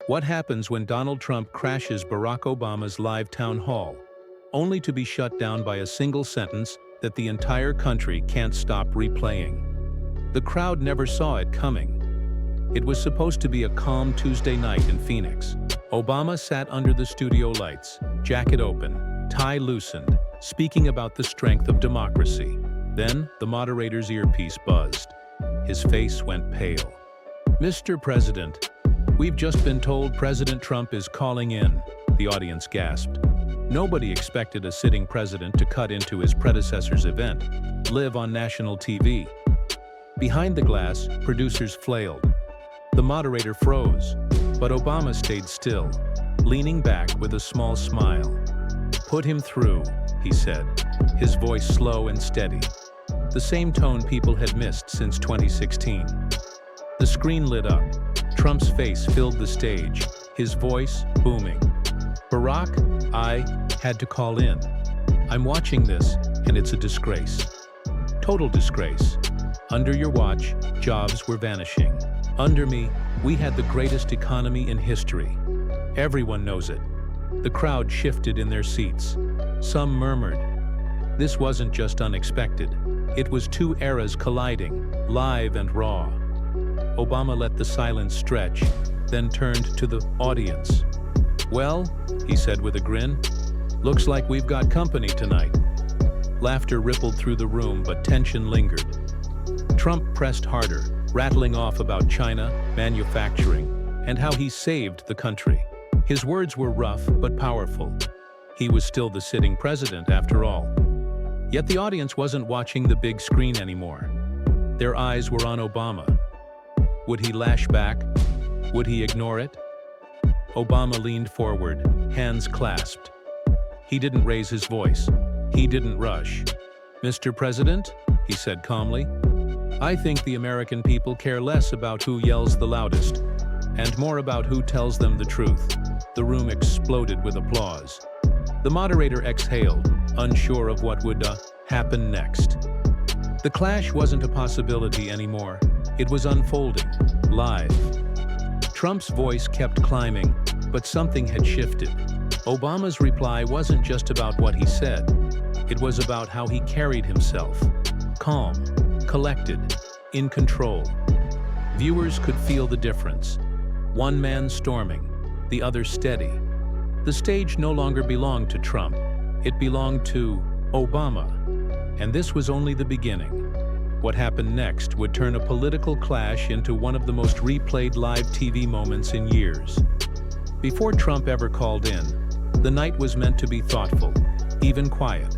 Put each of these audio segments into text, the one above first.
What happens when Donald Trump crashes Barack Obama's live town hall, only to be shut down by a single sentence that the entire country can't stop replaying? The crowd never saw it coming. It was supposed to be a calm Tuesday night in Phoenix. Obama sat under the studio lights, jacket open, tie loosened, speaking about the strength of democracy. Then, the moderator's earpiece buzzed. His face went pale. "Mr. President, we've just been told President Trump is calling in," the audience gasped. Nobody expected a sitting president to cut into his predecessor's event, live on national TV. Behind the glass, producers flailed. The moderator froze, but Obama stayed still, leaning back with a small smile. "Put him through," he said, his voice slow and steady, the same tone people had missed since 2016. The screen lit up. Trump's face filled the stage, his voice booming. "Barack, I had to call in. I'm watching this, and it's a disgrace. Total disgrace. Under your watch, jobs were vanishing. Under me, we had the greatest economy in history. Everyone knows it." The crowd shifted in their seats. Some murmured. This wasn't just unexpected. It was two eras colliding, live and raw. Obama let the silence stretch, then turned to the audience. "Well," he said with a grin, "looks like we've got company tonight." Laughter rippled through the room, but tension lingered. Trump pressed harder, rattling off about China, manufacturing, and how he saved the country. His words were rough but powerful. He was still the sitting president, after all. Yet the audience wasn't watching the big screen anymore. Their eyes were on Obama. Would he lash back? Would he ignore it? Obama leaned forward, hands clasped. He didn't raise his voice. He didn't rush. "Mr. President," he said calmly, "I think the American people care less about who yells the loudest, and more about who tells them the truth." The room exploded with applause. The moderator exhaled, unsure of what would happen next. The clash wasn't a possibility anymore. It was unfolding, live. Trump's voice kept climbing, but something had shifted. Obama's reply wasn't just about what he said. It was about how he carried himself. Calm, collected, in control. Viewers could feel the difference. One man storming, the other steady. The stage no longer belonged to Trump. It belonged to Obama. And this was only the beginning. What happened next would turn a political clash into one of the most replayed live TV moments in years. Before Trump ever called in, the night was meant to be thoughtful, even quiet.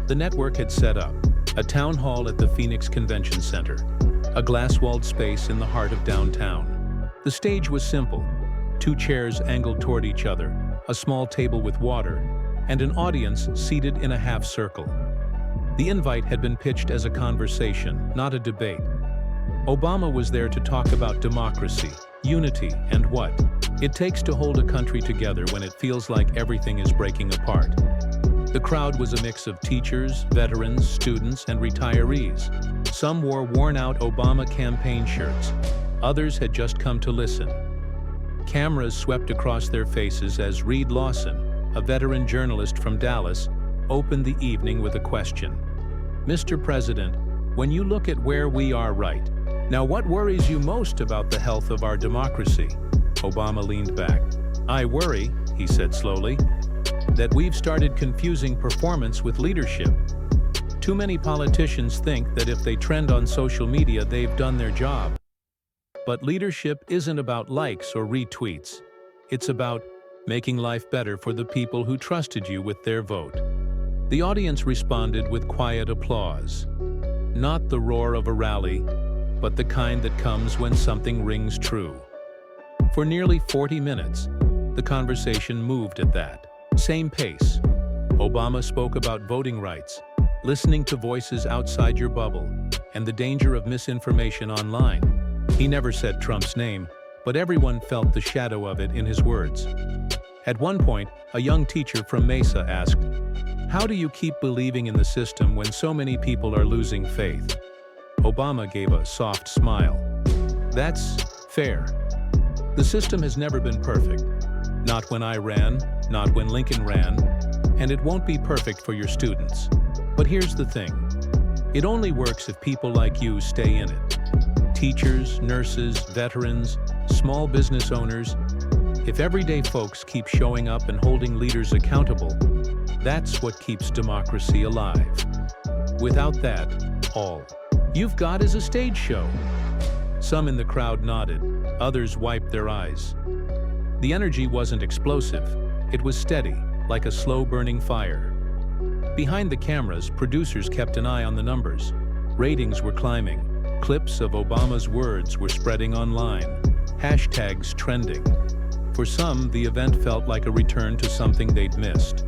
The network had set up a town hall at the Phoenix Convention Center, a glass-walled space in the heart of downtown. The stage was simple: two chairs angled toward each other, a small table with water, and an audience seated in a half-circle. The invite had been pitched as a conversation, not a debate. Obama was there to talk about democracy, unity, and what it takes to hold a country together when it feels like everything is breaking apart. The crowd was a mix of teachers, veterans, students, and retirees. Some wore worn-out Obama campaign shirts. Others had just come to listen. Cameras swept across their faces as Reed Lawson, a veteran journalist from Dallas, opened the evening with a question. "Mr. President, when you look at where we are right now, what worries you most about the health of our democracy?" Obama leaned back. "I worry," he said slowly, "that we've started confusing performance with leadership. Too many politicians think that if they trend on social media, they've done their job. But leadership isn't about likes or retweets. It's about making life better for the people who trusted you with their vote." The audience responded with quiet applause. Not the roar of a rally, but the kind that comes when something rings true. For nearly 40 minutes, the conversation moved at that same pace. Obama spoke about voting rights, listening to voices outside your bubble, and the danger of misinformation online. He never said Trump's name, but everyone felt the shadow of it in his words. At one point, a young teacher from Mesa asked, "How do you keep believing in the system when so many people are losing faith?" Obama gave a soft smile. "That's fair. The system has never been perfect. Not when I ran, not when Lincoln ran, and it won't be perfect for your students. But here's the thing. It only works if people like you stay in it. Teachers, nurses, veterans, small business owners. If everyday folks keep showing up and holding leaders accountable, that's what keeps democracy alive. Without that, all you've got is a stage show. Some in the crowd nodded, others wiped their eyes. The energy wasn't explosive, it was steady, like a slow-burning fire. Behind the cameras, producers kept an eye on the numbers. Ratings were climbing, clips of Obama's words were spreading online, hashtags trending. For some, the event felt like a return to something they'd missed.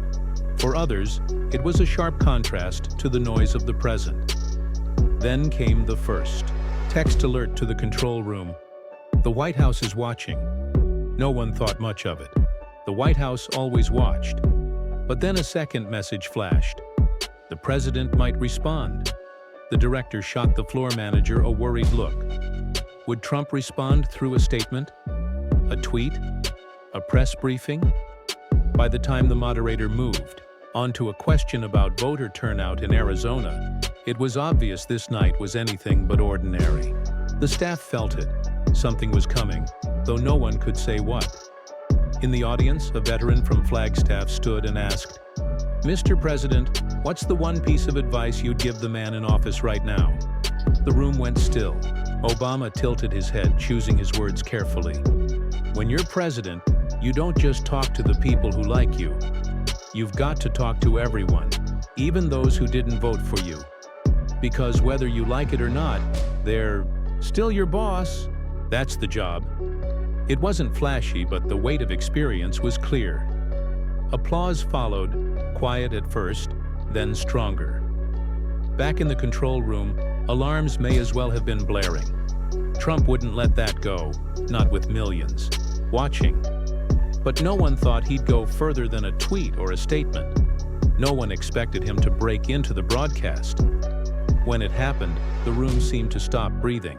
For others, it was a sharp contrast to the noise of the present. Then came the first. Text alert to the control room. The White House is watching. No one thought much of it. The White House always watched. But then a second message flashed. The president might respond. The director shot the floor manager a worried look. Would Trump respond through a statement? A tweet? A press briefing? By the time the moderator moved onto a question about voter turnout in Arizona, it was obvious this night was anything but ordinary. The staff felt it. Something was coming, though no one could say what. In the audience, a veteran from Flagstaff stood and asked, "Mr. President, what's the one piece of advice you'd give the man in office right now?" The room went still. Obama tilted his head, choosing his words carefully. "When you're president, you don't just talk to the people who like you. You've got to talk to everyone, even those who didn't vote for you. Because whether you like it or not, they're still your boss. That's the job." It wasn't flashy, but the weight of experience was clear. Applause followed, quiet at first, then stronger. Back in the control room, alarms may as well have been blaring. Trump wouldn't let that go, not with millions watching. But no one thought he'd go further than a tweet or a statement. No one expected him to break into the broadcast. When it happened, the room seemed to stop breathing.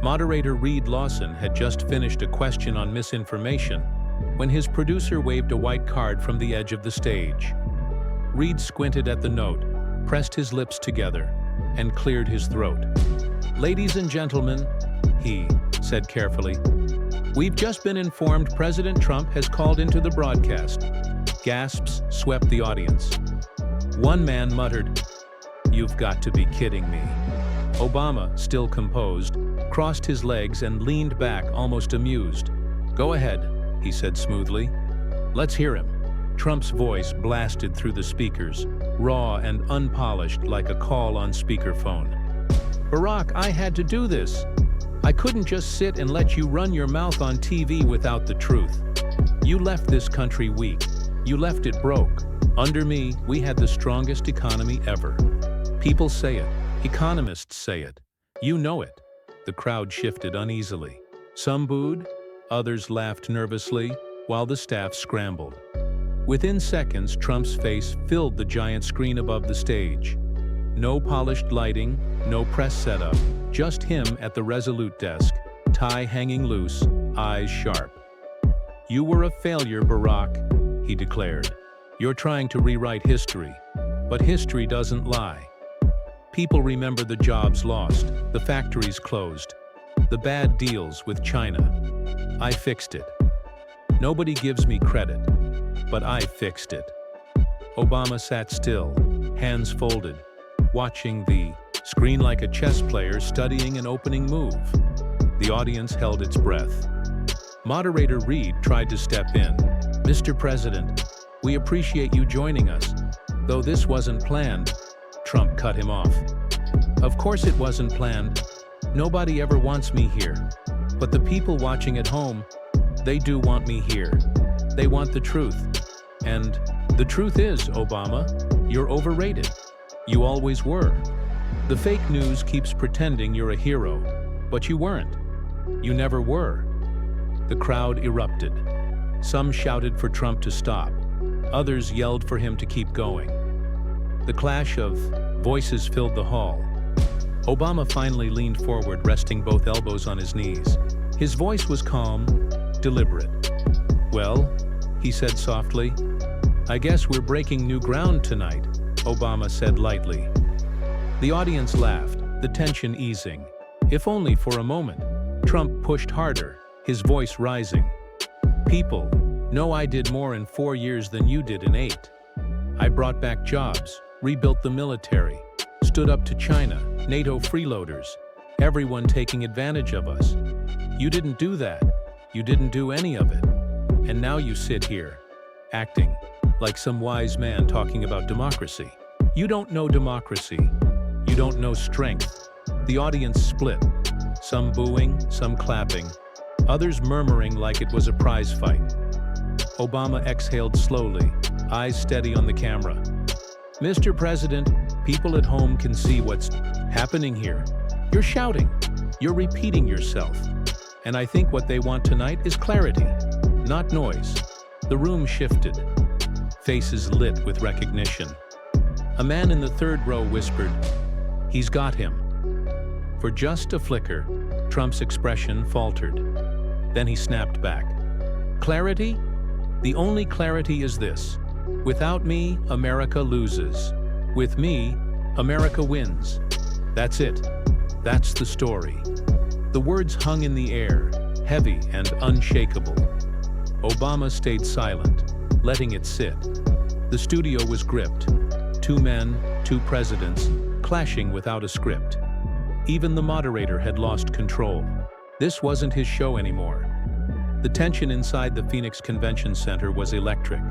Moderator Reed Lawson had just finished a question on misinformation when his producer waved a white card from the edge of the stage. Reed squinted at the note, pressed his lips together, and cleared his throat. "Ladies and gentlemen," he said carefully, "we've just been informed President Trump has called into the broadcast." Gasps swept the audience. One man muttered, "You've got to be kidding me." Obama, still composed, crossed his legs and leaned back, almost amused. "Go ahead," he said smoothly. "Let's hear him." Trump's voice blasted through the speakers, raw and unpolished like a call on speakerphone. "Barack, I had to do this. I couldn't just sit and let you run your mouth on TV without the truth. You left this country weak. You left it broke. Under me, we had the strongest economy ever. People say it. Economists say it. You know it." The crowd shifted uneasily. Some booed, others laughed nervously, while the staff scrambled. Within seconds, Trump's face filled the giant screen above the stage. No polished lighting, no press setup, just him at the resolute desk, tie hanging loose, eyes sharp. "You were a failure, Barack," he declared. "You're trying to rewrite history, but history doesn't lie. People remember the jobs lost, the factories closed, the bad deals with China. I fixed it. Nobody gives me credit, but I fixed it." Obama sat still, hands folded, watching the screen like a chess player studying an opening move. The audience held its breath. Moderator Reed tried to step in. "Mr. President, we appreciate you joining us, though this wasn't planned." Trump cut him off. "Of course it wasn't planned. Nobody ever wants me here. But the people watching at home, they do want me here. They want the truth. And the truth is, Obama, you're overrated. You always were. The fake news keeps pretending you're a hero, but you weren't. You never were." The crowd erupted. Some shouted for Trump to stop. Others yelled for him to keep going. The clash of voices filled the hall. Obama finally leaned forward, resting both elbows on his knees. His voice was calm, deliberate. "Well," he said softly, "I guess we're breaking new ground tonight," Obama said lightly. The audience laughed, the tension easing. If only for a moment. Trump pushed harder, his voice rising. "People, know I did more in 4 years than you did in 8. I brought back jobs, rebuilt the military, stood up to China, NATO freeloaders, everyone taking advantage of us. You didn't do that. You didn't do any of it. And now you sit here, acting like some wise man talking about democracy. You don't know democracy. You don't know strength." The audience split, some booing, some clapping, others murmuring like it was a prize fight. Obama exhaled slowly, eyes steady on the camera. "Mr. President, people at home can see what's happening here. You're shouting. You're repeating yourself. And I think what they want tonight is clarity, not noise." The room shifted. Faces lit with recognition. A man in the third row whispered, "He's got him." For just a flicker, Trump's expression faltered. Then he snapped back. "Clarity? The only clarity is this. Without me, America loses. With me, America wins. That's it. That's the story." The words hung in the air, heavy and unshakable. Obama stayed silent, letting it sit. The studio was gripped. 2 men, 2 presidents, clashing without a script. Even the moderator had lost control. This wasn't his show anymore. The tension inside the Phoenix Convention Center was electric.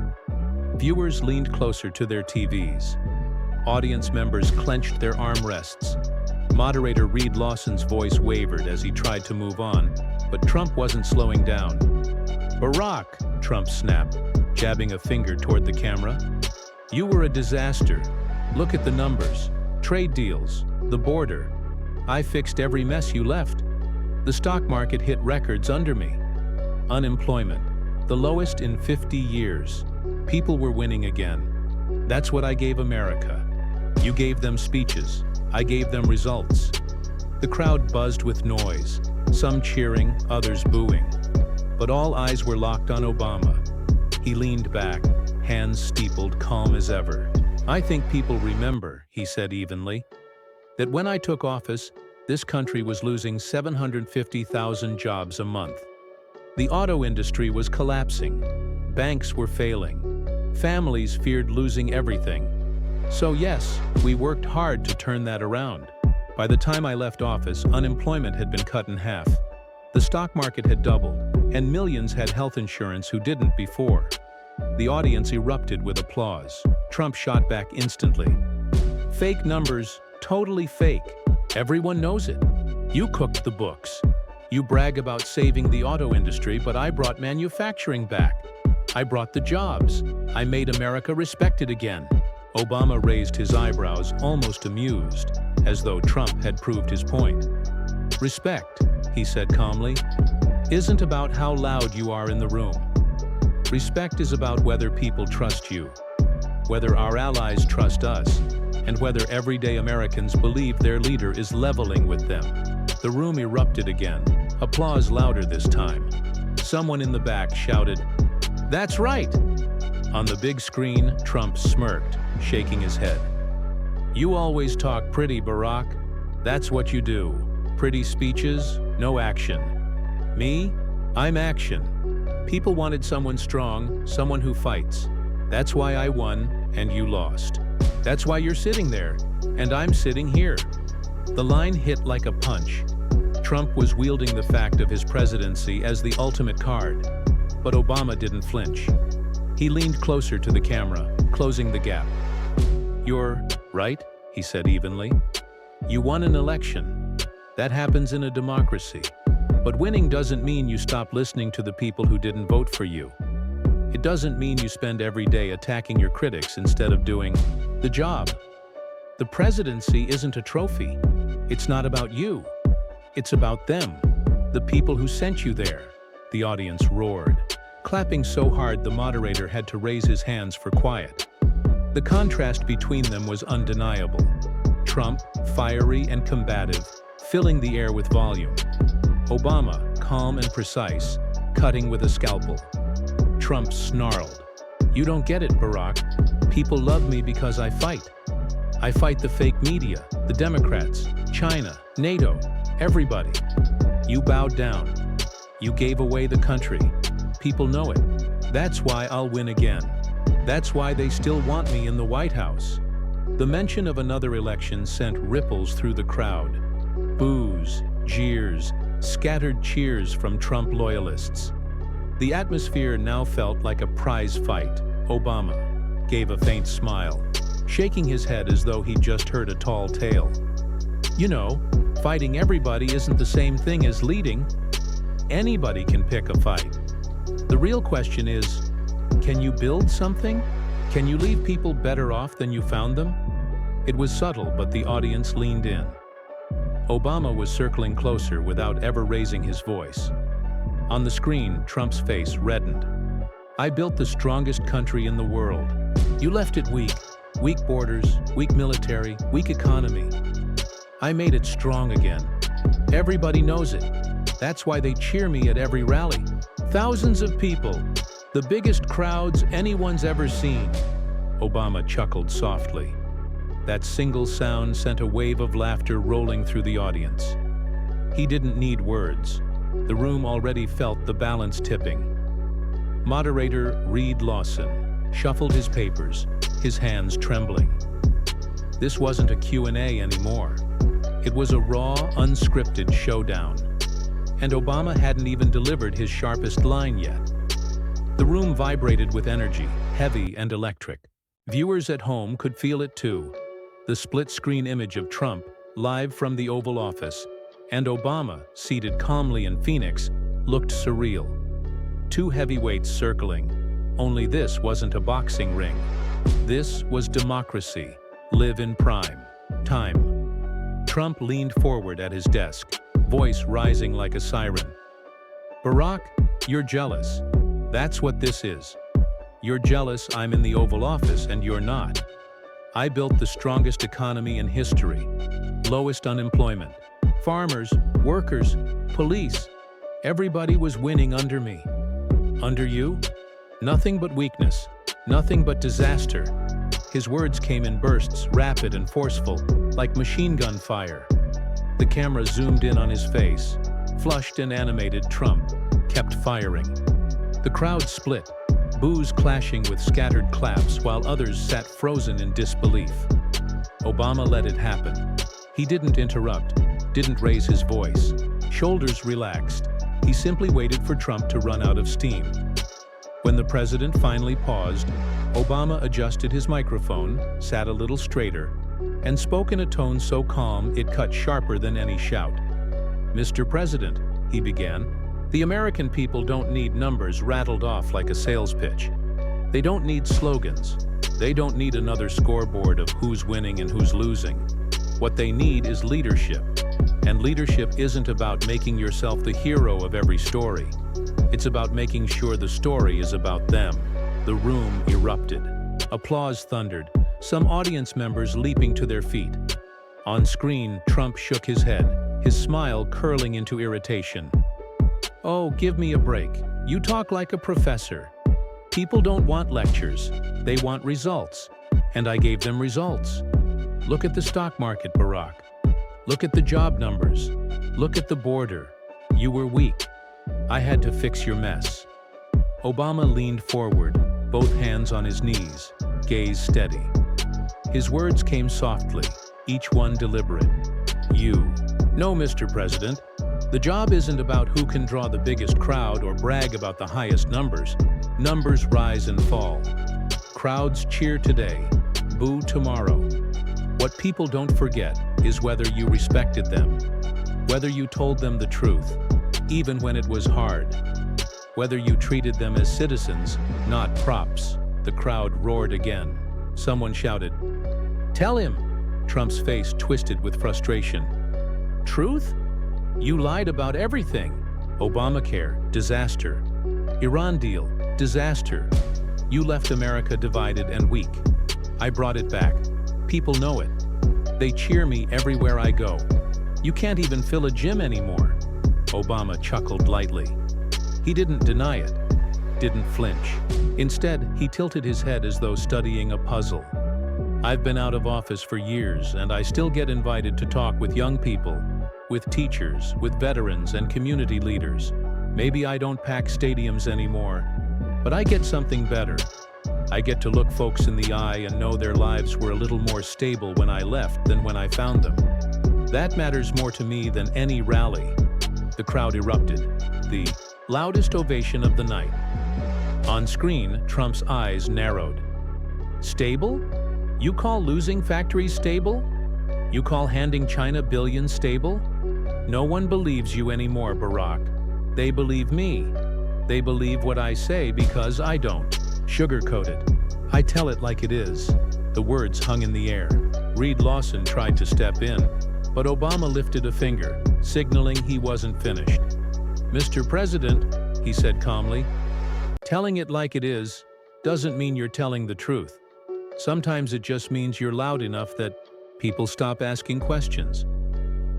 Viewers leaned closer to their TVs. Audience members clenched their armrests. Moderator Reed Lawson's voice wavered as he tried to move on, but Trump wasn't slowing down. "Barack," Trump snapped, jabbing a finger toward the camera. "You were a disaster. Look at the numbers. Trade deals, the border. I fixed every mess you left. The stock market hit records under me. Unemployment, the lowest in 50 years. People were winning again. That's what I gave America. You gave them speeches. I gave them results." The crowd buzzed with noise, some cheering, others booing. But all eyes were locked on Obama. He leaned back, hands steepled, calm as ever. "I think people remember," he said evenly, "that when I took office, this country was losing 750,000 jobs a month. The auto industry was collapsing. Banks were failing. Families feared losing everything. So yes, we worked hard to turn that around. By the time I left office, unemployment had been cut in half. The stock market had doubled, and millions had health insurance who didn't before." The audience erupted with applause. Trump shot back instantly. "Fake numbers, totally fake. Everyone knows it. You cooked the books. You brag about saving the auto industry, but I brought manufacturing back. I brought the jobs. I made America respected again." Obama raised his eyebrows, almost amused, as though Trump had proved his point. "Respect," he said calmly, "isn't about how loud you are in the room. Respect is about whether people trust you, whether our allies trust us, and whether everyday Americans believe their leader is leveling with them." The room erupted again, applause louder this time. Someone in the back shouted, "That's right!" On the big screen, Trump smirked, shaking his head. "You always talk pretty, Barack. That's what you do. Pretty speeches, no action. Me? I'm action. People wanted someone strong, someone who fights. That's why I won, and you lost. That's why you're sitting there, and I'm sitting here." The line hit like a punch. Trump was wielding the fact of his presidency as the ultimate card. But Obama didn't flinch. He leaned closer to the camera, closing the gap. "You're right," he said evenly. "You won an election. That happens in a democracy. But winning doesn't mean you stop listening to the people who didn't vote for you. It doesn't mean you spend every day attacking your critics instead of doing the job. The presidency isn't a trophy. It's not about you. It's about them, the people who sent you there." The audience roared, clapping so hard the moderator had to raise his hands for quiet. The contrast between them was undeniable. Trump, fiery and combative, filling the air with volume. Obama, calm and precise, cutting with a scalpel. Trump snarled. "You don't get it, Barack. People love me because I fight. I fight the fake media, the Democrats, China, NATO, everybody. You bowed down. You gave away the country. People know it. That's why I'll win again. That's why they still want me in the White House." The mention of another election sent ripples through the crowd. Boos, jeers, scattered cheers from Trump loyalists. The atmosphere now felt like a prize fight. Obama gave a faint smile, shaking his head as though he'd just heard a tall tale. "You know, fighting everybody isn't the same thing as leading. Anybody can pick a fight. The real question is, can you build something? Can you leave people better off than you found them?" It was subtle, but the audience leaned in. Obama was circling closer without ever raising his voice. On the screen, Trump's face reddened. "I built the strongest country in the world. You left it weak. Weak borders, weak military, weak economy. I made it strong again. Everybody knows it. That's why they cheer me at every rally. Thousands of people. The biggest crowds anyone's ever seen." Obama chuckled softly. That single sound sent a wave of laughter rolling through the audience. He didn't need words. The room already felt the balance tipping. Moderator Reed Lawson shuffled his papers, his hands trembling. This wasn't a Q&A anymore. It was a raw, unscripted showdown. And Obama hadn't even delivered his sharpest line yet. The room vibrated with energy, heavy and electric. Viewers at home could feel it too. The split-screen image of Trump, live from the Oval Office, and Obama, seated calmly in Phoenix, looked surreal. Two heavyweights circling. Only this wasn't a boxing ring. This was democracy, live in prime time. Trump leaned forward at his desk, voice rising like a siren. "Barack, you're jealous. That's what this is. You're jealous I'm in the Oval Office and you're not. I built the strongest economy in history, lowest unemployment. Farmers, workers, police, everybody was winning under me. Under you? Nothing but weakness, nothing but disaster." His words came in bursts, rapid and forceful, like machine gun fire. The camera zoomed in on his face. Flushed and animated, Trump kept firing. The crowd split, boos clashing with scattered claps while others sat frozen in disbelief. Obama let it happen. He didn't interrupt, didn't raise his voice. Shoulders relaxed. He simply waited for Trump to run out of steam. When the president finally paused, Obama adjusted his microphone, sat a little straighter, and spoke in a tone so calm it cut sharper than any shout. "Mr. President," he began, "the American people don't need numbers rattled off like a sales pitch. They don't need slogans. They don't need another scoreboard of who's winning and who's losing. What they need is leadership. And leadership isn't about making yourself the hero of every story. It's about making sure the story is about them." The room erupted. Applause thundered, some audience members leaping to their feet. On screen, Trump shook his head, his smile curling into irritation. "Oh, give me a break. You talk like a professor. People don't want lectures. They want results. And I gave them results. Look at the stock market, Barack. Look at the job numbers. Look at the border. You were weak. I had to fix your mess." Obama leaned forward, both hands on his knees, gaze steady. His words came softly, each one deliberate. "You. No, Mr. President. The job isn't about who can draw the biggest crowd or brag about the highest numbers. Numbers rise and fall. Crowds cheer today, boo tomorrow. What people don't forget is whether you respected them, whether you told them the truth, even when it was hard, whether you treated them as citizens, not props." The crowd roared again. Someone shouted, "Tell him!" Trump's face twisted with frustration. "Truth? You lied about everything. Obamacare, disaster. Iran deal, disaster. You left America divided and weak. I brought it back. People know it. They cheer me everywhere I go. You can't even fill a gym anymore." Obama chuckled lightly. He didn't deny it, didn't flinch. Instead, he tilted his head as though studying a puzzle. I've been out of office for years, and I still get invited to talk with young people, with teachers, with veterans and community leaders. Maybe I don't pack stadiums anymore, but I get something better. I get to look folks in the eye and know their lives were a little more stable when I left than when I found them. That matters more to me than any rally. The crowd erupted, the loudest ovation of the night. On screen, Trump's eyes narrowed. Stable? You call losing factories stable? You call handing China billions stable? No one believes you anymore, Barack. They believe me. They believe what I say because I don't sugarcoat it. I tell it like it is. The words hung in the air. Reed Lawson tried to step in, but Obama lifted a finger, signaling he wasn't finished. Mr. President, he said calmly, telling it like it is doesn't mean you're telling the truth. Sometimes it just means you're loud enough that people stop asking questions.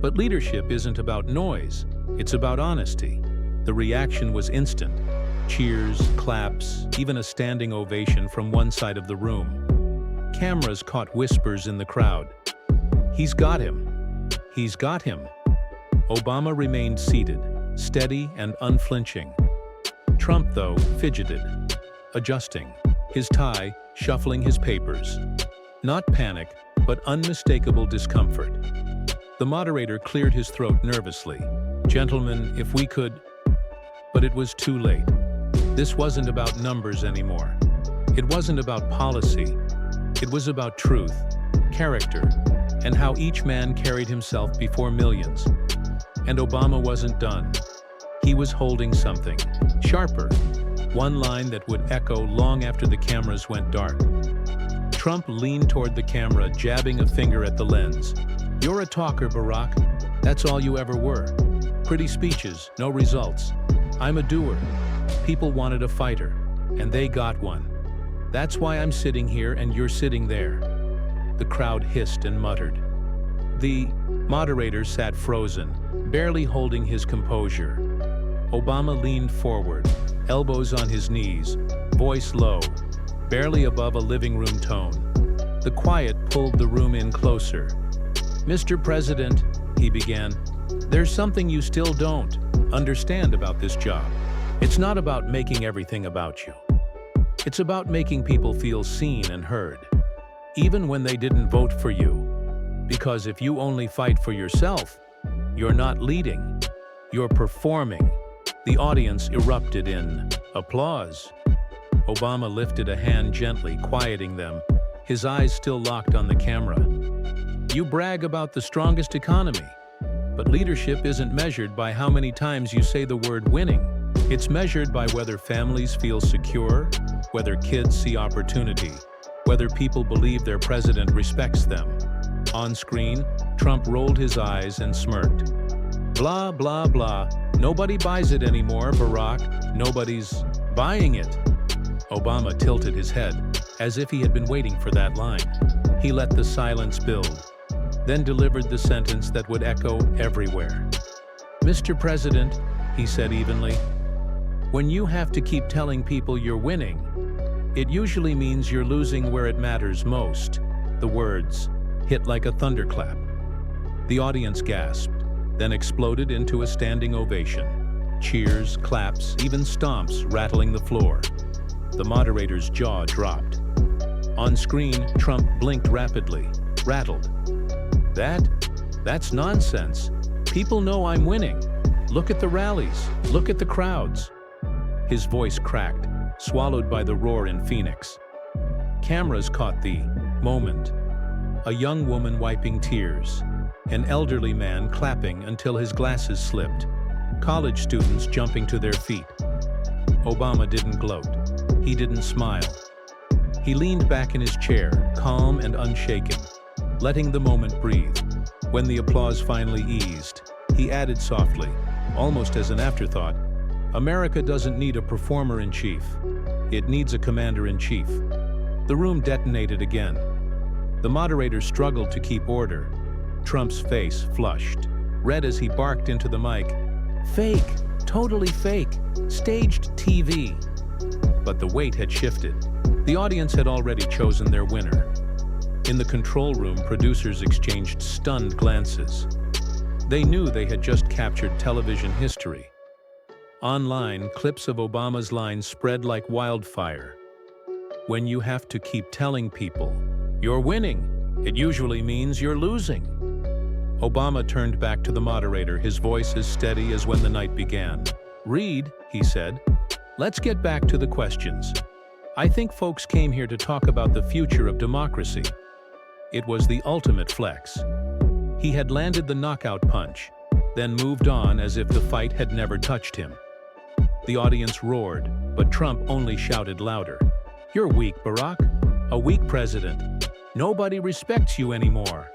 But leadership isn't about noise, it's about honesty. The reaction was instant. Cheers, claps, even a standing ovation from one side of the room. Cameras caught whispers in the crowd. He's got him. He's got him. Obama remained seated, steady and unflinching. Trump, though, fidgeted, adjusting, his tie, shuffling his papers. Not panic, but unmistakable discomfort. The moderator cleared his throat nervously. Gentlemen, if we could... But it was too late. This wasn't about numbers anymore. It wasn't about policy. It was about truth, character, and how each man carried himself before millions. And Obama wasn't done. He was holding something sharper, one line that would echo long after the cameras went dark. Trump leaned toward the camera, jabbing a finger at the lens. You're a talker, Barack. That's all you ever were. Pretty speeches, no results. I'm a doer. People wanted a fighter, and they got one. That's why I'm sitting here and you're sitting there. The crowd hissed and muttered. The moderator sat frozen, barely holding his composure. Obama leaned forward, elbows on his knees, voice low, barely above a living room tone. The quiet pulled the room in closer. Mr. President, he began, there's something you still don't understand about this job. It's not about making everything about you. It's about making people feel seen and heard, even when they didn't vote for you. Because if you only fight for yourself, you're not leading, you're performing. The audience erupted in applause. Obama lifted a hand gently, quieting them, his eyes still locked on the camera. You brag about the strongest economy, but leadership isn't measured by how many times you say the word winning. It's measured by whether families feel secure, whether kids see opportunity, whether people believe their president respects them. On screen, Trump rolled his eyes and smirked. Blah, blah, blah. Nobody buys it anymore, Barack. Nobody's buying it. Obama tilted his head, as if he had been waiting for that line. He let the silence build, then delivered the sentence that would echo everywhere. Mr. President, he said evenly, when you have to keep telling people you're winning, it usually means you're losing where it matters most. The words hit like a thunderclap. The audience gasped, then exploded into a standing ovation. Cheers, claps, even stomps rattling the floor. The moderator's jaw dropped. On screen, Trump blinked rapidly, rattled. That's nonsense. People know I'm winning. Look at the rallies. Look at the crowds. His voice cracked, swallowed by the roar in Phoenix. Cameras caught the moment. A young woman wiping tears. An elderly man clapping until his glasses slipped. College students jumping to their feet. Obama didn't gloat. He didn't smile. He leaned back in his chair, calm and unshaken, letting the moment breathe. When the applause finally eased, he added softly, almost as an afterthought, America doesn't need a performer-in-chief. It needs a commander-in-chief. The room detonated again. The moderator struggled to keep order. Trump's face flushed, red as he barked into the mic. Fake, totally fake. staged TV. But the weight had shifted. The audience had already chosen their winner. In the control room, producers exchanged stunned glances. They knew they had just captured television history. Online, clips of Obama's lines spread like wildfire. When you have to keep telling people, "You're winning," it usually means you're losing. Obama turned back to the moderator, his voice as steady as when the night began. "Reed," he said, "let's get back to the questions. I think folks came here to talk about the future of democracy." It was the ultimate flex. He had landed the knockout punch, then moved on as if the fight had never touched him. The audience roared, but Trump only shouted louder. "You're weak, Barack. A weak president. Nobody respects you anymore."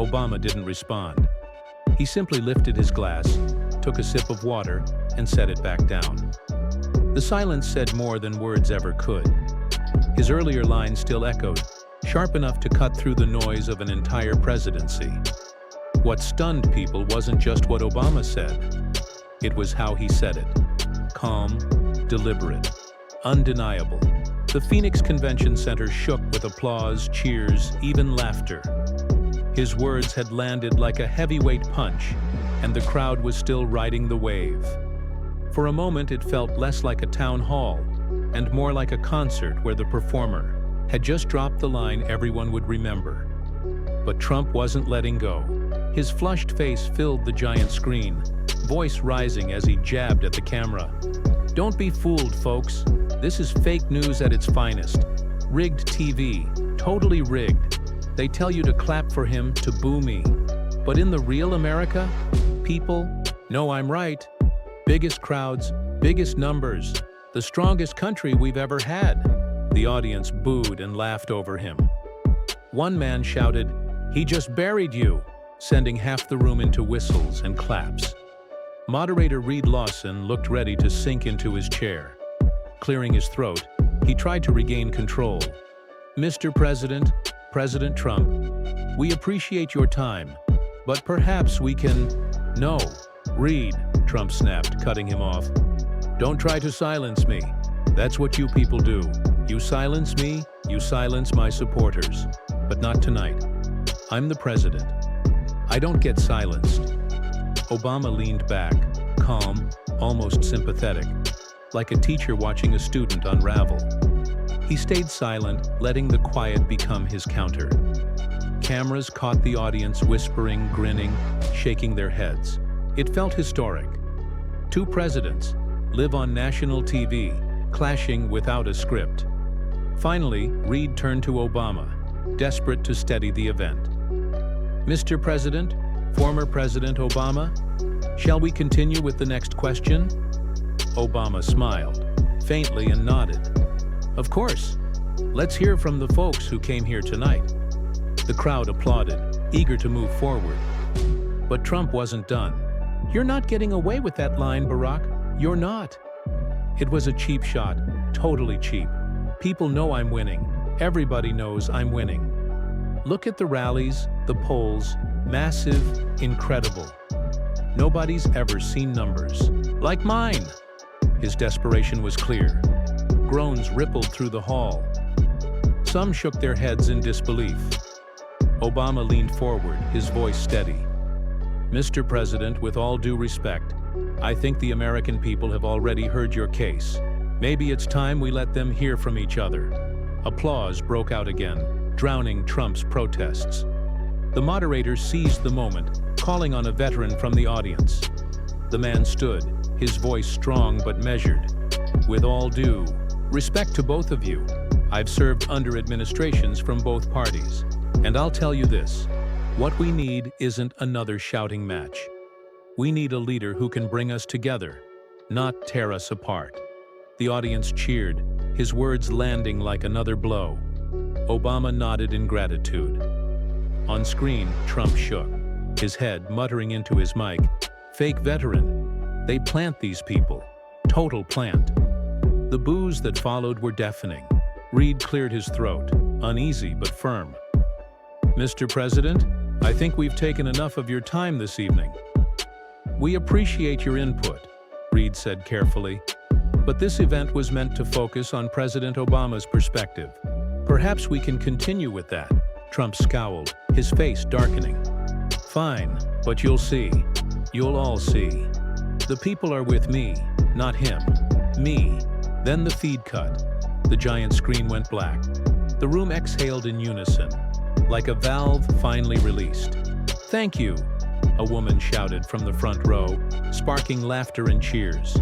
Obama didn't respond. He simply lifted his glass, took a sip of water, and set it back down. The silence said more than words ever could. His earlier line still echoed, sharp enough to cut through the noise of an entire presidency. What stunned people wasn't just what Obama said. It was how he said it. Calm, deliberate, undeniable. The Phoenix Convention Center shook with applause, cheers, even laughter. His words had landed like a heavyweight punch, and the crowd was still riding the wave. For a moment, it felt less like a town hall and more like a concert where the performer had just dropped the line everyone would remember. But Trump wasn't letting go. His flushed face filled the giant screen, voice rising as he jabbed at the camera. "Don't be fooled, folks. This is fake news at its finest. Rigged TV, totally rigged. They tell you to clap for him, to boo me. But in the real America, people know I'm right. Biggest crowds, biggest numbers, the strongest country we've ever had." The audience booed and laughed over him. One man shouted, "He just buried you," sending half the room into whistles and claps. Moderator Reed Lawson looked ready to sink into his chair. Clearing his throat, he tried to regain control. "Mr. President, President Trump, we appreciate your time, but perhaps we can—" "No, Reed," Trump snapped, cutting him off. "Don't try to silence me. That's what you people do. You silence me, you silence my supporters. But not tonight. I'm the president. I don't get silenced." Obama leaned back, calm, almost sympathetic, like a teacher watching a student unravel. He stayed silent, letting the quiet become his counter. Cameras caught the audience whispering, grinning, shaking their heads. It felt historic. Two presidents live on national TV, clashing without a script. Finally, Reed turned to Obama, desperate to steady the event. "Mr. President, former President Obama, shall we continue with the next question?" Obama smiled, faintly, and nodded. "Of course. Let's hear from the folks who came here tonight." The crowd applauded, eager to move forward. But Trump wasn't done. "You're not getting away with that line, Barack. You're not." It was a cheap shot, totally cheap. People know I'm winning. Everybody knows I'm winning. Look at the rallies, the polls, massive, incredible. Nobody's ever seen numbers like mine. His desperation was clear. Groans rippled through the hall. Some shook their heads in disbelief. Obama leaned forward, his voice steady. "Mr. President, with all due respect, I think the American people have already heard your case. Maybe it's time we let them hear from each other." Applause broke out again, drowning Trump's protests. The moderator seized the moment, calling on a veteran from the audience. The man stood, his voice strong but measured. "With all due respect to both of you, I've served under administrations from both parties. And I'll tell you this, what we need isn't another shouting match. We need a leader who can bring us together, not tear us apart." The audience cheered, his words landing like another blow. Obama nodded in gratitude. On screen, Trump shook, his head muttering into his mic, "Fake veteran. They plant these people. Total plant." The boos that followed were deafening. Reed cleared his throat, uneasy but firm. "Mr. President, I think we've taken enough of your time this evening. We appreciate your input," Reid said carefully. But this event was meant to focus on President Obama's perspective. Perhaps we can continue with that. Trump scowled, his face darkening. Fine, but you'll see. You'll all see. The people are with me, not him. Me. Then the feed cut. The giant screen went black. The room exhaled in unison, like a valve finally released. "Thank you," a woman shouted from the front row, sparking laughter and cheers.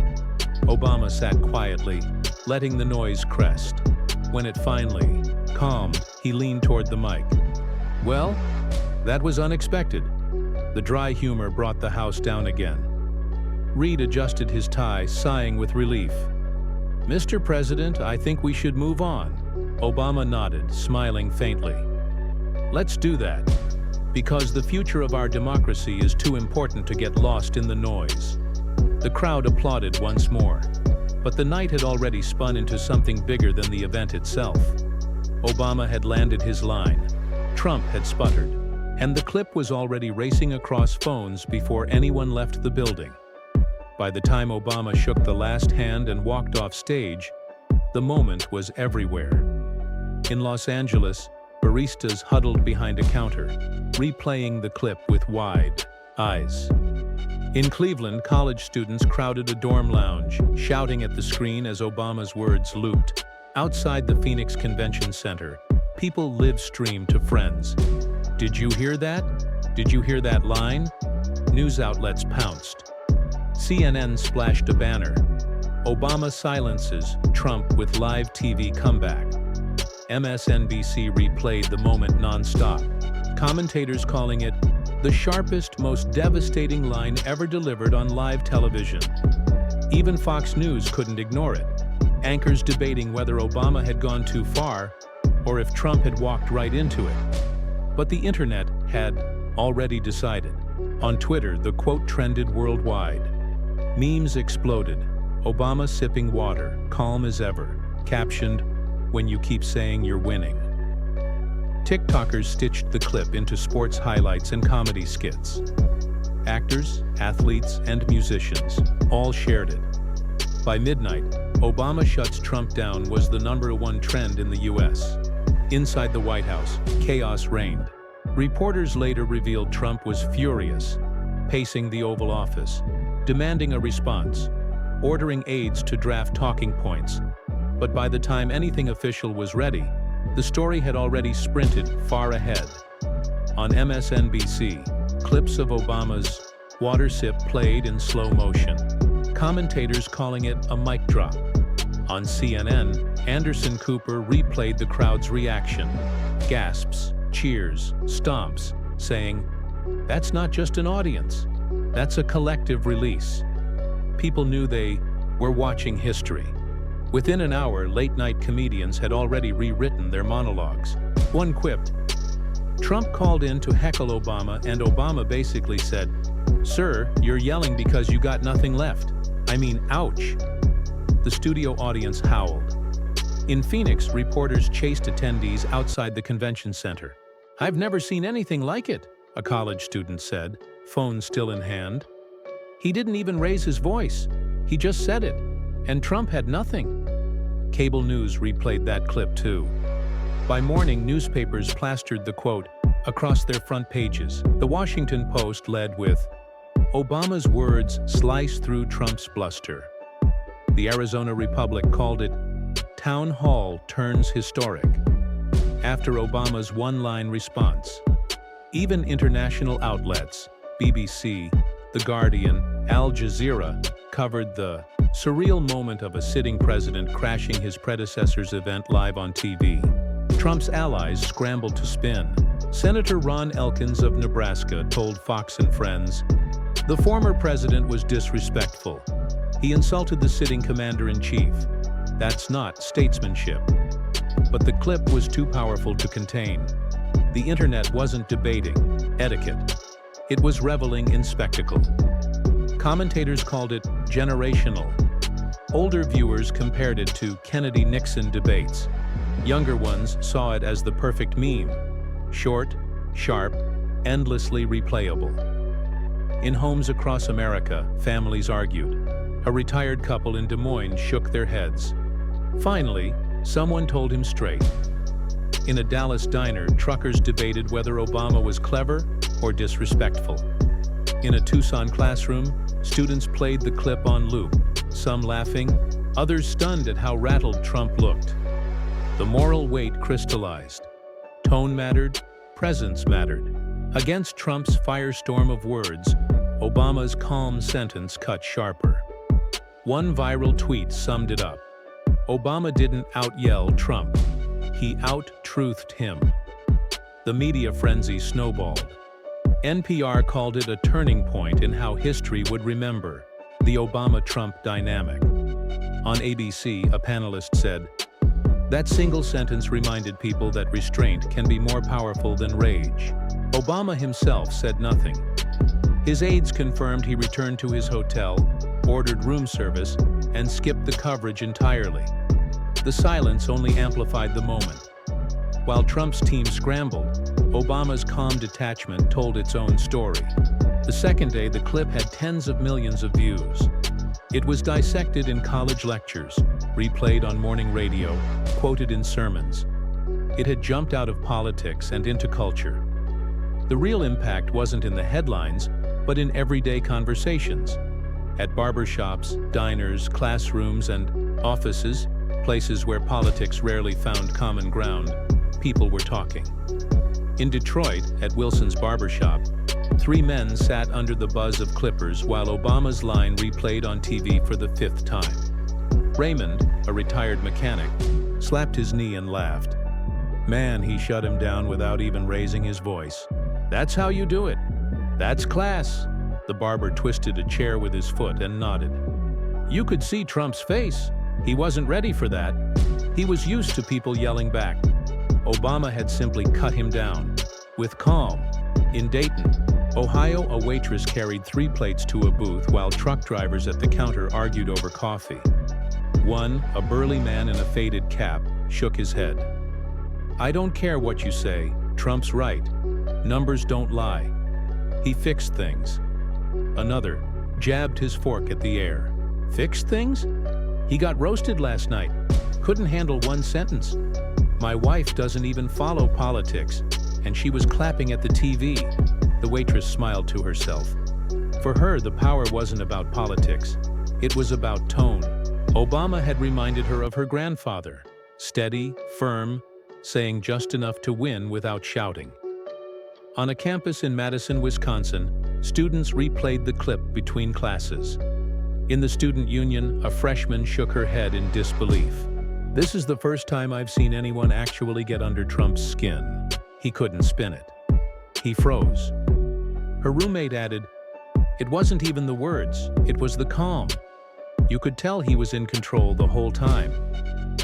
Obama sat quietly, letting the noise crest. When it finally calmed, he leaned toward the mic. "Well, that was unexpected." The dry humor brought the house down again. Reid adjusted his tie, sighing with relief. "Mr. President, I think we should move on." Obama nodded, smiling faintly. "Let's do that, because the future of our democracy is too important to get lost in the noise." The crowd applauded once more, but the night had already spun into something bigger than the event itself. Obama had landed his line. Trump had sputtered, and the clip was already racing across phones before anyone left the building. By the time Obama shook the last hand and walked off stage, the moment was everywhere. In Los Angeles, baristas huddled behind a counter, replaying the clip with wide eyes. In Cleveland, college students crowded a dorm lounge, shouting at the screen as Obama's words looped. Outside the Phoenix Convention Center, people live-streamed to friends. "Did you hear that? Did you hear that line?" News outlets pounced. CNN splashed a banner. "Obama silences Trump with live TV comeback." MSNBC replayed the moment non-stop, commentators calling it the sharpest, most devastating line ever delivered on live television. Even Fox News couldn't ignore it, anchors debating whether Obama had gone too far or if Trump had walked right into it. But the internet had already decided. On Twitter, the quote trended worldwide. Memes exploded. Obama sipping water, calm as ever, captioned, "When you keep saying you're winning." TikTokers stitched the clip into sports highlights and comedy skits. Actors, athletes, and musicians all shared it. By midnight, "Obama shuts Trump down" was the #1 trend in the US. Inside the White House, chaos reigned. Reporters later revealed Trump was furious, pacing the Oval Office, demanding a response, ordering aides to draft talking points. But by the time anything official was ready, the story had already sprinted far ahead. On MSNBC, clips of Obama's water sip played in slow motion, commentators calling it a mic drop. On CNN, Anderson Cooper replayed the crowd's reaction, gasps, cheers, stomps, saying, "That's not just an audience, that's a collective release." People knew they were watching history. Within an hour, late-night comedians had already rewritten their monologues. One quipped, "Trump called in to heckle Obama, and Obama basically said, 'Sir, you're yelling because you got nothing left. I mean, ouch.'" The studio audience howled. In Phoenix, reporters chased attendees outside the convention center. "I've never seen anything like it," a college student said, phone still in hand. "He didn't even raise his voice. He just said it. And Trump had nothing." Cable news replayed that clip too. By morning, newspapers plastered the quote across their front pages. The Washington Post led with, "Obama's words slice through Trump's bluster." The Arizona Republic called it, "Town Hall turns historic," after Obama's one-line response. Even international outlets, BBC, The Guardian, Al Jazeera, covered the surreal moment of a sitting president crashing his predecessor's event live on TV. Trump's allies scrambled to spin. Senator Ron Elkins of Nebraska told Fox and Friends, "The former president was disrespectful. He insulted the sitting commander-in-chief. That's not statesmanship." But the clip was too powerful to contain. The internet wasn't debating etiquette. It was reveling in spectacle. Commentators called it generational. Older viewers compared it to Kennedy-Nixon debates. Younger ones saw it as the perfect meme. Short, sharp, endlessly replayable. In homes across America, families argued, A retired couple in Des Moines shook their heads. Finally, someone told him straight. In a Dallas diner, truckers debated whether Obama was clever or disrespectful. In a Tucson classroom, students played the clip on loop, some laughing, others stunned at how rattled Trump looked. The moral weight crystallized. Tone mattered, presence mattered. Against Trump's firestorm of words, Obama's calm sentence cut sharper. One viral tweet summed it up. Obama didn't out-yell Trump. He out-truthed him. The media frenzy snowballed. NPR called it a turning point in how history would remember the Obama-Trump dynamic. On ABC, a panelist said, "That single sentence reminded people that restraint can be more powerful than rage." Obama himself said nothing. His aides confirmed he returned to his hotel, ordered room service, and skipped the coverage entirely. The silence only amplified the moment. While Trump's team scrambled, Obama's calm detachment told its own story. The second day, the clip had tens of millions of views. It was dissected in college lectures, replayed on morning radio, quoted in sermons. It had jumped out of politics and into culture. The real impact wasn't in the headlines, but in everyday conversations. At barbershops, diners, classrooms, and offices, places where politics rarely found common ground, people were talking. In Detroit, at Wilson's barbershop, 3 men sat under the buzz of clippers while Obama's line replayed on TV for the 5th time. Raymond, a retired mechanic, slapped his knee and laughed. Man, he shut him down without even raising his voice. "That's how you do it. That's class." The barber twisted a chair with his foot and nodded. You could see Trump's face. He wasn't ready for that. He was used to people yelling back. Obama had simply cut him down. With calm. In Dayton, Ohio, a waitress carried 3 plates to a booth while truck drivers at the counter argued over coffee. One, a burly man in a faded cap, shook his head. "I don't care what you say, Trump's right. Numbers don't lie." He fixed things. Another jabbed his fork at the air. "Fixed things? He got roasted last night. Couldn't handle one sentence. My wife doesn't even follow politics, and she was clapping at the TV." The waitress smiled to herself. For her, the power wasn't about politics. It was about tone. Obama had reminded her of her grandfather. Steady, firm, saying just enough to win without shouting. On a campus in Madison, Wisconsin, students replayed the clip between classes. In the student union, a freshman shook her head in disbelief. "This is the first time I've seen anyone actually get under Trump's skin." He couldn't spin it. He froze. Her roommate added, "It wasn't even the words, it was the calm. You could tell he was in control the whole time."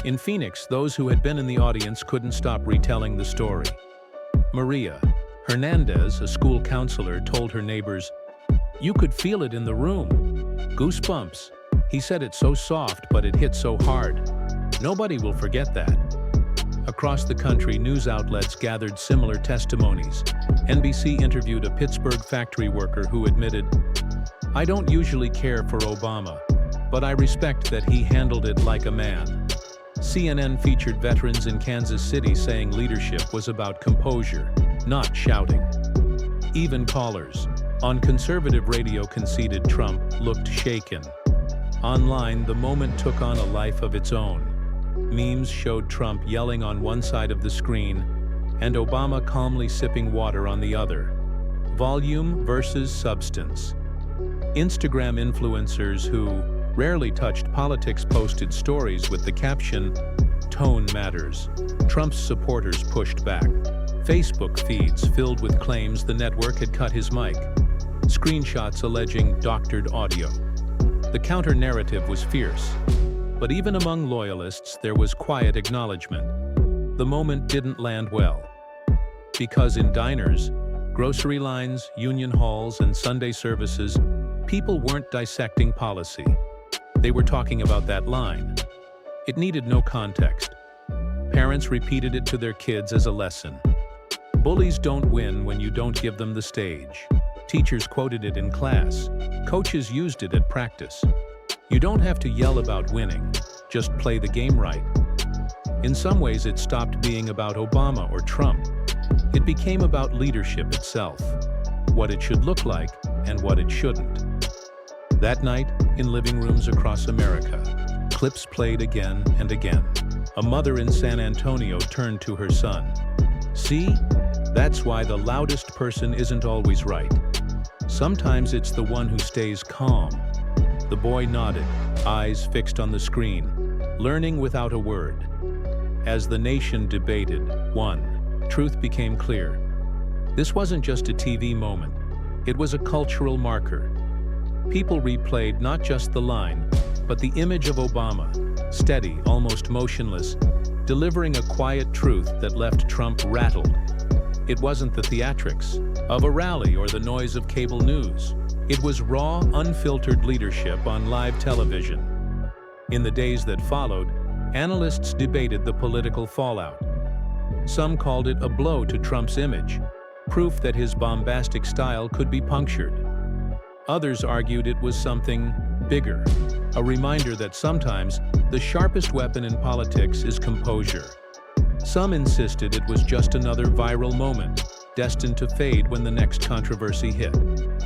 In Phoenix, those who had been in the audience couldn't stop retelling the story. Maria Hernandez, a school counselor, told her neighbors, "You could feel it in the room. Goosebumps. He said it so soft, but it hit so hard. Nobody will forget that." Across the country, news outlets gathered similar testimonies. NBC interviewed a Pittsburgh factory worker who admitted, "I don't usually care for Obama, but I respect that he handled it like a man." CNN featured veterans in Kansas City saying leadership was about composure, not shouting. Even callers on conservative radio conceded Trump looked shaken. Online, the moment took on a life of its own. Memes showed Trump yelling on one side of the screen and Obama calmly sipping water on the other. Volume versus substance. Instagram influencers who rarely touched politics posted stories with the caption, "Tone matters." Trump's supporters pushed back. Facebook feeds filled with claims the network had cut his mic. Screenshots alleging doctored audio. The counter-narrative was fierce. But even among loyalists, there was quiet acknowledgement. The moment didn't land well. Because in diners, grocery lines, union halls, and Sunday services, people weren't dissecting policy. They were talking about that line. It needed no context. Parents repeated it to their kids as a lesson. Bullies don't win when you don't give them the stage. Teachers quoted it in class. Coaches used it at practice. You don't have to yell about winning, just play the game right. In some ways, it stopped being about Obama or Trump. It became about leadership itself, what it should look like and what it shouldn't. That night, in living rooms across America, clips played again and again. A mother in San Antonio turned to her son. "See? That's why the loudest person isn't always right. Sometimes it's the one who stays calm." The boy nodded, eyes fixed on the screen, learning without a word. As the nation debated, truth became clear. This wasn't just a TV moment. It was a cultural marker. People replayed not just the line, but the image of Obama, steady, almost motionless, delivering a quiet truth that left Trump rattled. It wasn't the theatrics of a rally or the noise of cable news. It was raw, unfiltered leadership on live television. In the days that followed, analysts debated the political fallout. Some called it a blow to Trump's image, proof that his bombastic style could be punctured. Others argued it was something bigger, a reminder that sometimes the sharpest weapon in politics is composure. Some insisted it was just another viral moment, destined to fade when the next controversy hit.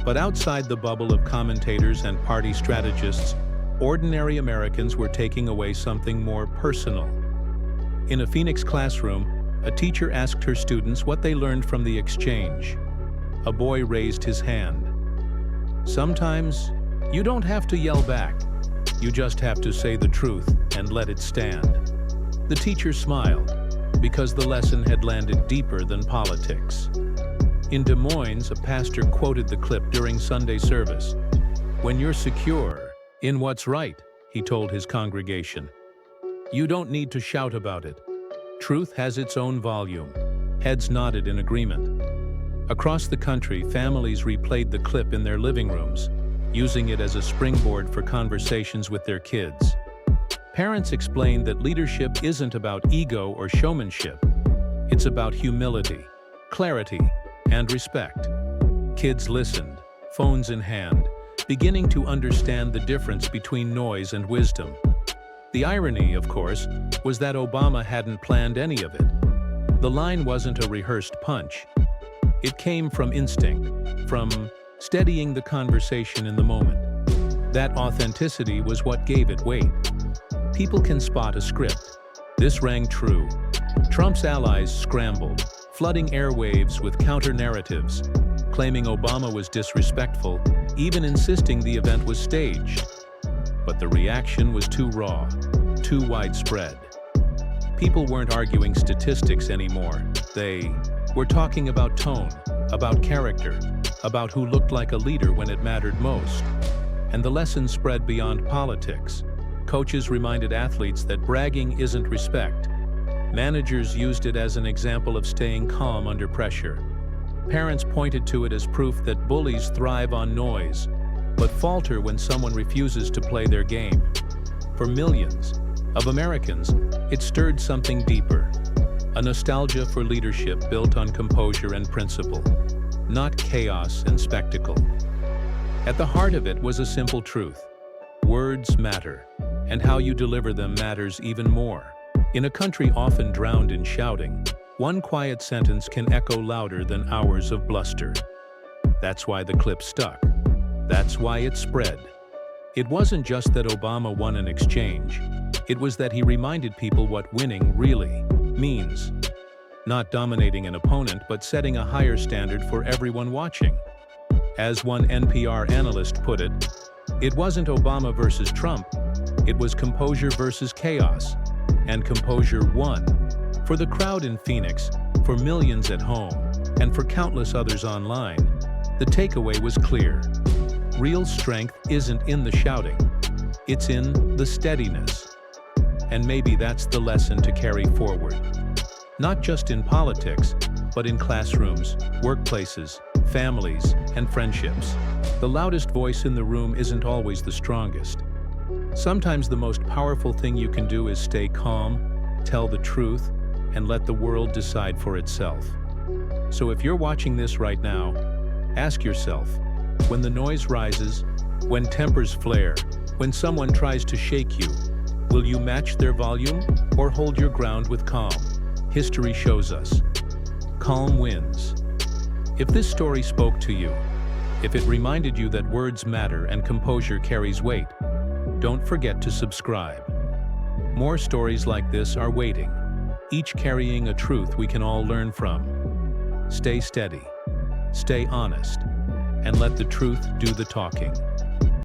But outside the bubble of commentators and party strategists, ordinary Americans were taking away something more personal. In a Phoenix classroom, a teacher asked her students what they learned from the exchange. A boy raised his hand. "Sometimes, you don't have to yell back. You just have to say the truth and let it stand." The teacher smiled, because the lesson had landed deeper than politics. In Des Moines, a pastor quoted the clip during Sunday service. "When you're secure in what's right," he told his congregation, "you don't need to shout about it. Truth has its own volume." Heads nodded in agreement. Across the country, families replayed the clip in their living rooms, using it as a springboard for conversations with their kids. Parents explained that leadership isn't about ego or showmanship. It's about humility, clarity, and respect. Kids listened, phones in hand, beginning to understand the difference between noise and wisdom. The irony, of course, was that Obama hadn't planned any of it. The line wasn't a rehearsed punch. It came from instinct, from steadying the conversation in the moment. That authenticity was what gave it weight. People can spot a script. This rang true. Trump's allies scrambled, flooding airwaves with counter-narratives, claiming Obama was disrespectful, even insisting the event was staged. But the reaction was too raw, too widespread. People weren't arguing statistics anymore. They were talking about tone, about character, about who looked like a leader when it mattered most. And the lesson spread beyond politics. Coaches reminded athletes that bragging isn't respect. Managers used it as an example of staying calm under pressure. Parents pointed to it as proof that bullies thrive on noise, but falter when someone refuses to play their game. For millions of Americans, it stirred something deeper, a nostalgia for leadership built on composure and principle, not chaos and spectacle. At the heart of it was a simple truth: words matter, and how you deliver them matters even more. In a country often drowned in shouting, one quiet sentence can echo louder than hours of bluster. That's why the clip stuck. That's why it spread. It wasn't just that Obama won an exchange. It was that he reminded people what winning really means. Not dominating an opponent, but setting a higher standard for everyone watching. As one NPR analyst put it wasn't Obama versus Trump, it was composure versus chaos. And composure won. For the crowd in Phoenix, for millions at home, and for countless others online, the takeaway was clear. Real strength isn't in the shouting, it's in the steadiness. And maybe that's the lesson to carry forward. Not just in politics, but in classrooms, workplaces, families, and friendships. The loudest voice in the room isn't always the strongest. Sometimes the most powerful thing you can do is stay calm, tell the truth, and let the world decide for itself. So if you're watching this right now, ask yourself, when the noise rises, when tempers flare, When someone tries to shake you, will you match their volume or hold your ground with calm? History shows us. Calm wins. If this story spoke to you, if it reminded you that words matter and composure carries weight, don't forget to subscribe. More stories like this are waiting, each carrying a truth we can all learn from. Stay steady, stay honest, and let the truth do the talking.